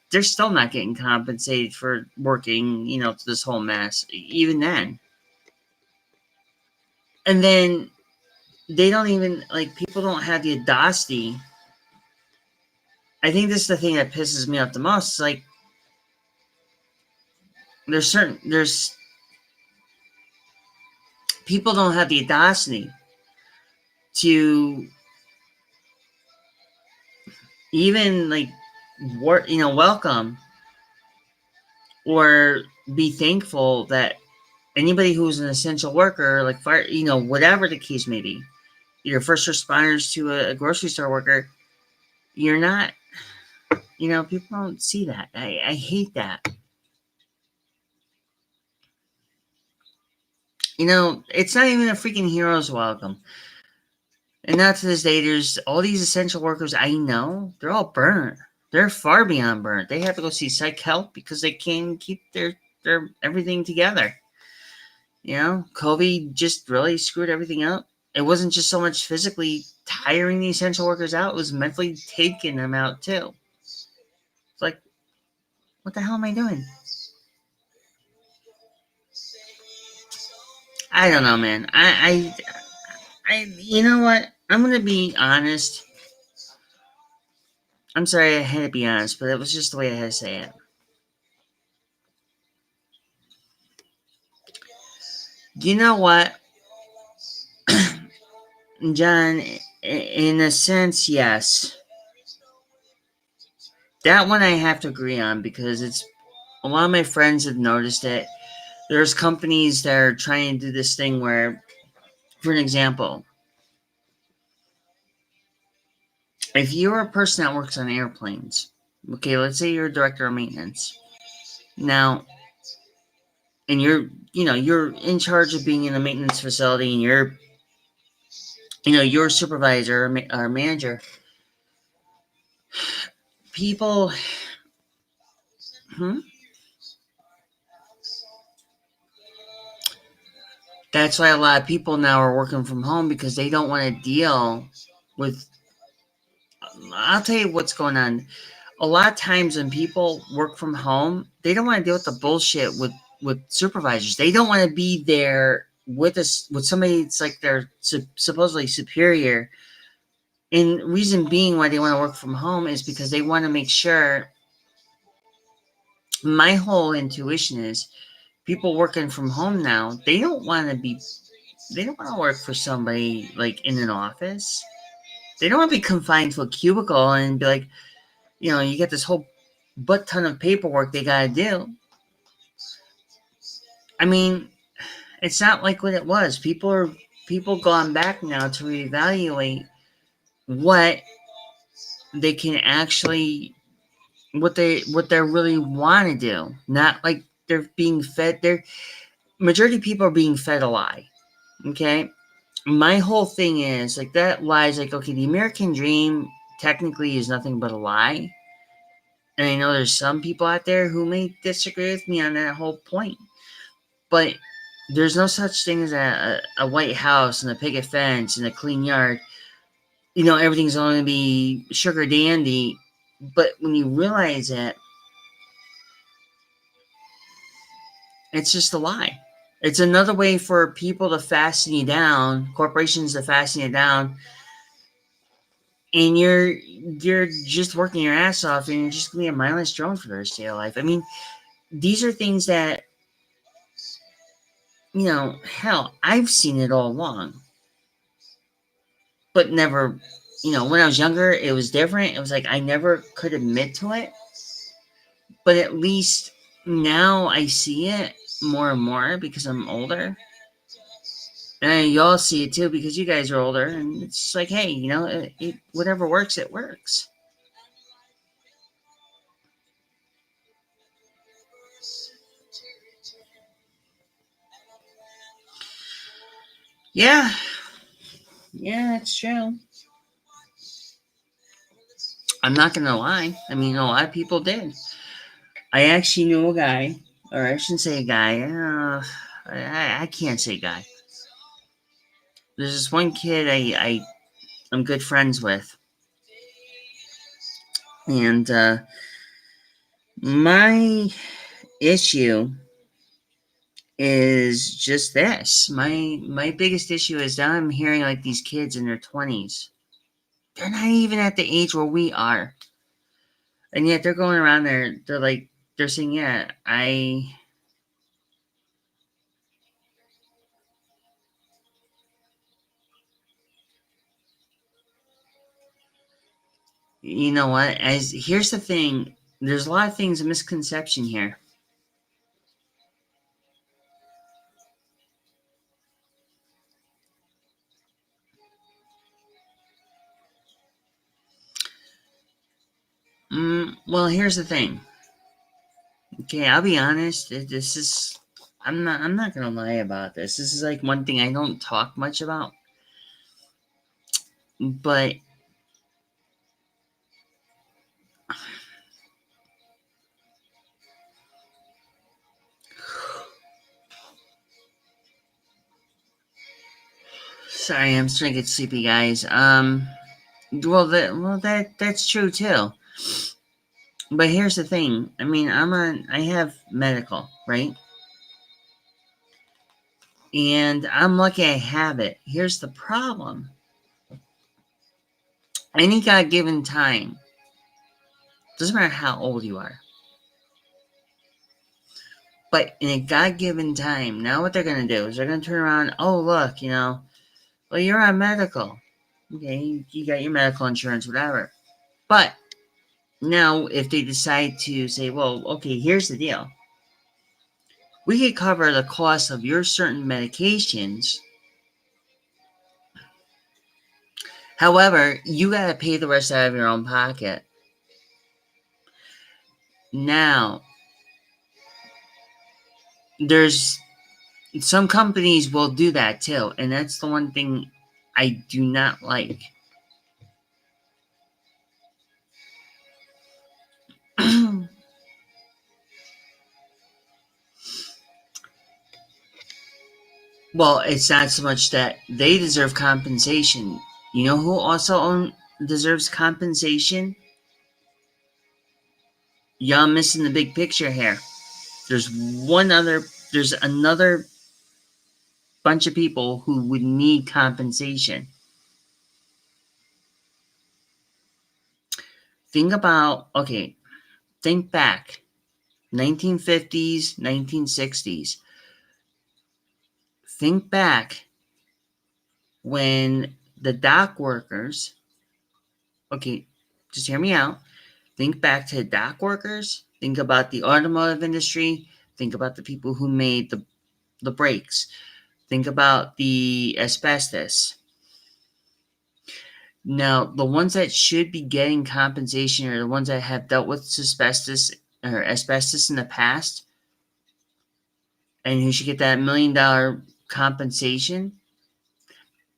they're still not getting compensated for working, to this whole mess, even then. And then they don't even, like, people don't have the audacity. I think this is the thing that pisses me off the most. It's like, there's people don't have the audacity to even, like, welcome or be thankful that anybody who's an essential worker, like fire, whatever the case may be, either first responders to a grocery store worker, you're not, people don't see that. I hate that. It's not even a freaking hero's welcome. And now to this day, there's all these essential workers I know, they're all burnt. They're far beyond burnt. They have to go see psych help because they can't keep their everything together. COVID just really screwed everything up. It wasn't just so much physically tiring the essential workers out, it was mentally taking them out too. It's like, what the hell am I doing? I don't know, man. You know what? I'm gonna be honest. I'm sorry I had to be honest, but it was just the way I had to say it. You know what, John? In a sense, yes. That one I have to agree on, because it's a lot of my friends have noticed it. There's companies that are trying to do this thing where, for an example, if you're a person that works on airplanes, okay, let's say you're a director of maintenance. Now, and you're in charge of being in a maintenance facility, and you're a supervisor or manager. People Hmm? That's why a lot of people now are working from home because they don't want to deal with. I'll tell you what's going on. A lot of times when people work from home, they don't want to deal with the bullshit with supervisors. They don't want to be there with us with somebody that's like their supposedly superior. And reason being why they want to work from home is because they want to make sure. My whole intuition is people working from home now. They don't want to be. They don't want to work for somebody like in an office. They don't want to be confined to a cubicle and be like, you get this whole butt ton of paperwork they got to do. I mean, it's not like what it was. People gone back now to reevaluate what they can actually what they really want to do. Not like they're being fed. They're majority of people are being fed a lie. Okay, my whole thing is like that lie is like, okay, the American dream technically is nothing but a lie. And I know there's some people out there who may disagree with me on that whole point. But there's no such thing as a White House and a picket fence and a clean yard. Everything's going to be sugar dandy. But when you realize it, it's just a lie. It's another way for people to fasten you down, corporations to fasten you down, and you're just working your ass off, and you're just gonna be a mindless drone for the rest of your life. I mean, these are things that hell, I've seen it all along, but never. When I was younger, it was different. It was like I never could admit to it, but at least now I see it more and more because I'm older. And y'all see it too because you guys are older, and it's just like, hey, whatever works, it works. Yeah, yeah, that's true. I'm not gonna lie. I mean, a lot of people did. I actually knew a guy, or I shouldn't say a guy. I can't say guy. There's this one kid I'm good friends with, and my issue is just this. My biggest issue is that I'm hearing like these kids in their 20s. They're not even at the age where we are, and yet they're going around there. They're saying, yeah, you know what? As here's the thing. There's a lot of things a misconception here. Well, here's the thing. Okay, I'll be honest. This is. I'm not gonna lie about this. This is like one thing I don't talk much about. But sorry, I'm starting to get sleepy, guys. That's true too. But here's the thing. I mean, I have medical, right? And I'm lucky I have it. Here's the problem. Any God given time, doesn't matter how old you are, but in a God given time, now what they're going to do is they're going to turn around, oh, look, well, you're on medical. Okay, you got your medical insurance, whatever. But now, if they decide to say, well, okay, here's the deal. We could cover the cost of your certain medications. However, you got to pay the rest out of your own pocket. Now, there's some companies will do that too, and that's the one thing I do not like. Well, it's not so much that they deserve compensation. You know who also deserves compensation? Y'all missing the big picture here. There's there's another bunch of people who would need compensation. Think back 1950s, 1960s. Think back when the dock workers, okay, just hear me out. Think back to dock workers. Think about the automotive industry. Think about the people who made the brakes. Think about the asbestos. Now, the ones that should be getting compensation are the ones that have dealt with asbestos in the past and who should get that $1 million compensation.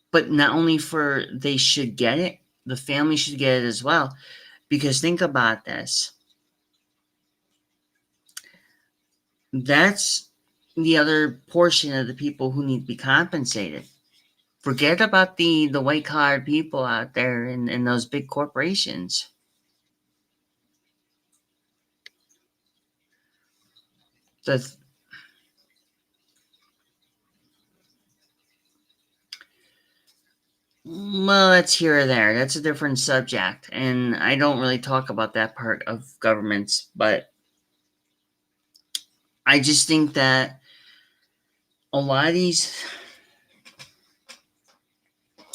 But not only for they should get it, the family should get it as well. Because think about this. That's the other portion of the people who need to be compensated. Forget about the white collar people out there in those big corporations. The Well, that's here or there. That's a different subject, and I don't really talk about that part of governments. But I just think that a lot of these,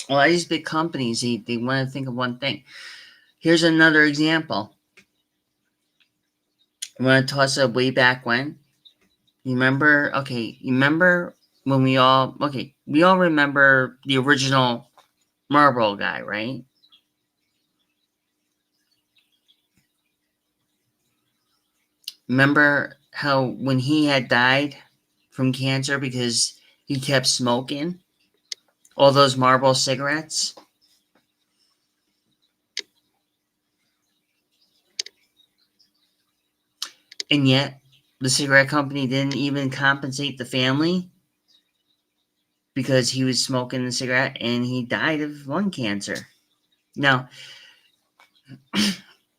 a lot of these big companies, they want to think of one thing. Here's another example. I want to toss up way back when. You remember? Okay, you remember when we all? Okay, we all remember the original Marlboro guy, right? Remember how when he had died from cancer because he kept smoking all those Marlboro cigarettes? And yet, the cigarette company didn't even compensate the family because he was smoking the cigarette and he died of lung cancer. Now,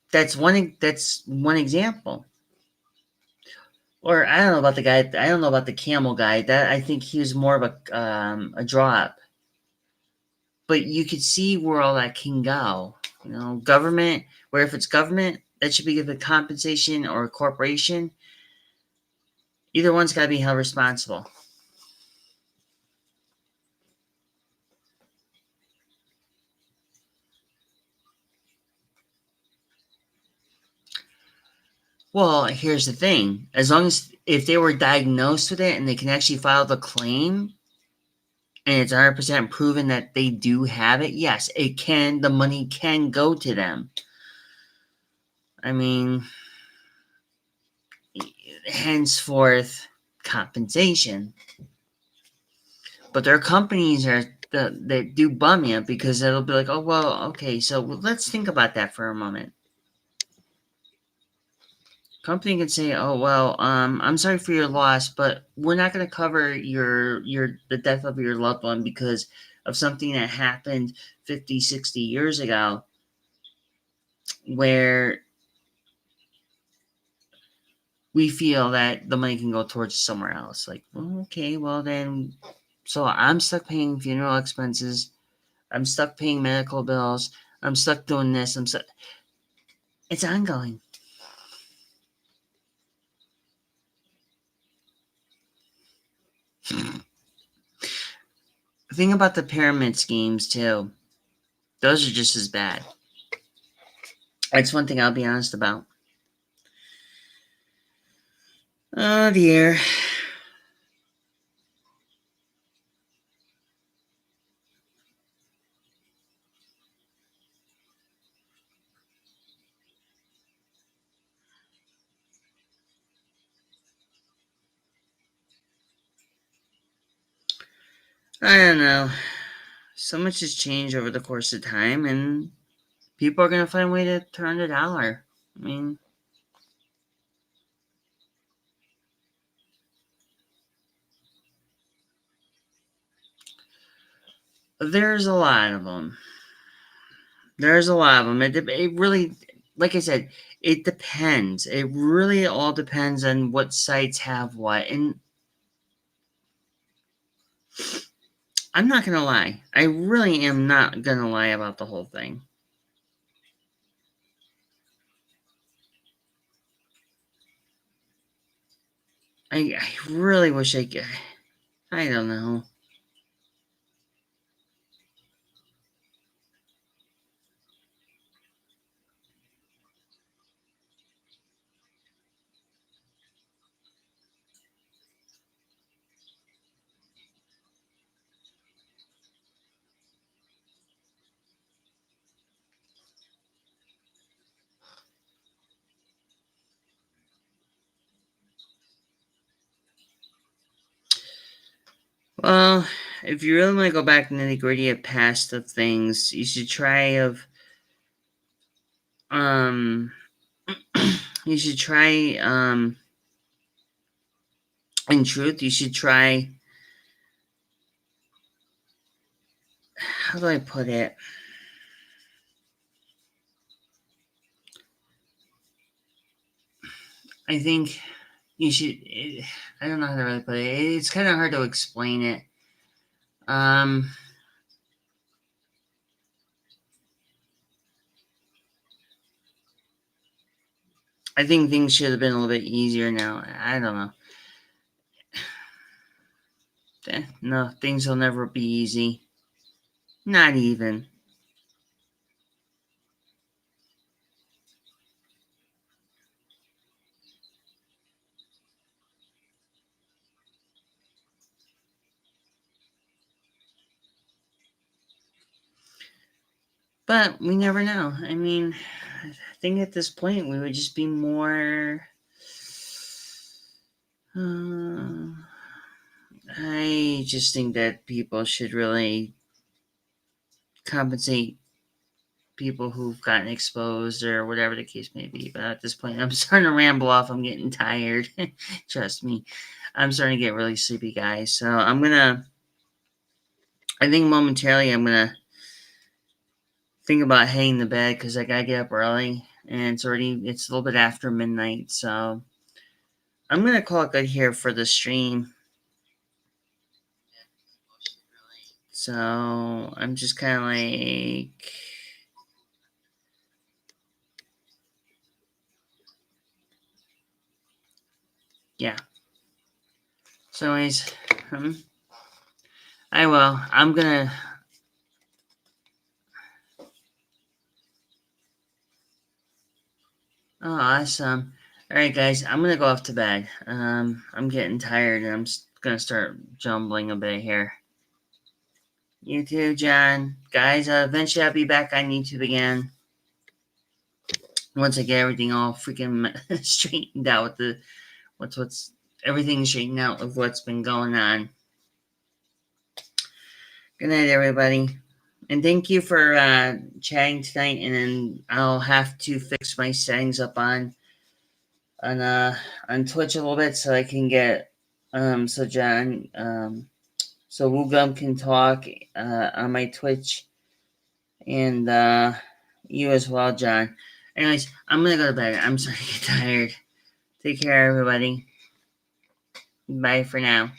that's one example. Or I don't know about the guy. I don't know about the camel guy. That I think he was more of a draw up. But you could see where all that can go. You know, government. Where if it's government, that should be given compensation, or a corporation. Either one's got to be held responsible. Well, here's the thing. As long as if they were diagnosed with it and they can actually file the claim and it's 100% proven that they do have it, yes, the money can go to them. I mean, henceforth, compensation. But there are companies that do bum you because it'll be like, oh, well, okay, so let's think about that for a moment. Company can say, "Oh well, I'm sorry for your loss, but we're not going to cover the death of your loved one because of something that happened 50, 60 years ago, where we feel that the money can go towards somewhere else." Like, well, okay, well then, so I'm stuck paying funeral expenses, I'm stuck paying medical bills, I'm stuck doing this, I'm stuck. It's ongoing. The thing about the pyramid schemes too, those are just as bad. That's one thing I'll be honest about. Oh dear. I don't know. So much has changed over the course of time, and people are going to find a way to turn the dollar. I mean, There's a lot of them. There's a lot of them. It really, like I said, it depends. It really all depends on what sites have what. And I'm not going to lie. I really am not going to lie about the whole thing. I really wish I could. I don't know. Well, if you really want to go back in the nitty gritty of past of things, you should try um you should try in truth you should try, how do I put it? I think you should. I don't know how to really put it. It's kind of hard to explain it. Um, I think things should have been a little bit easier now. I don't know. No, things will never be easy. Not even. But we never know. I mean, I think at this point we would just be more. Uh, I just think that people should really compensate people who've gotten exposed or whatever the case may be. But at this point, I'm starting to ramble off. I'm getting tired. Trust me. I'm starting to get really sleepy, guys. So I think momentarily, I'm going to think about heading to bed because I got to get up early. And it's a little bit after midnight. So I'm going to call it good here for the stream. So I'm just kind of like, yeah. So, anyways, I will. I'm gonna. Oh, awesome! All right, guys, I'm gonna go off to bed. I'm getting tired, and I'm gonna start jumbling a bit here. You too, John. Guys, eventually I'll be back on YouTube again once I get everything all freaking straightened out with the what's everything straightened out with what's been going on. Good night, everybody. And thank you for chatting tonight. And then I'll have to fix my settings up on uh on Twitch a little bit so I can get so John so Woogum can talk on my Twitch and you as well, John. Anyways, I'm gonna go to bed. I'm starting to get tired. Take care, everybody. Bye for now.